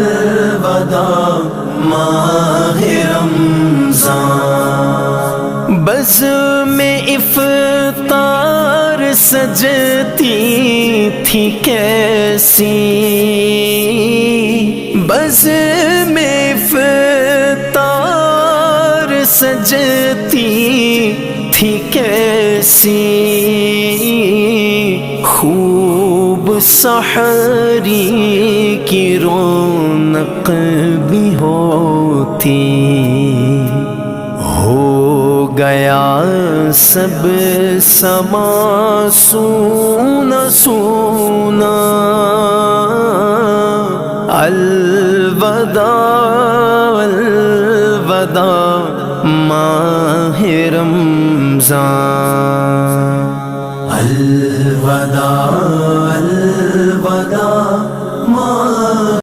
الوداع ماہ رمضان، بزم افطار سجتی تھی کیسی، بزم افطار سجتی تھی کیسی، خوب سحری کی رونق بھی ہوتی، ہو گیا سب سما سونا سونا، الوداع الوداع ماہ رمضان، الوداع الوداع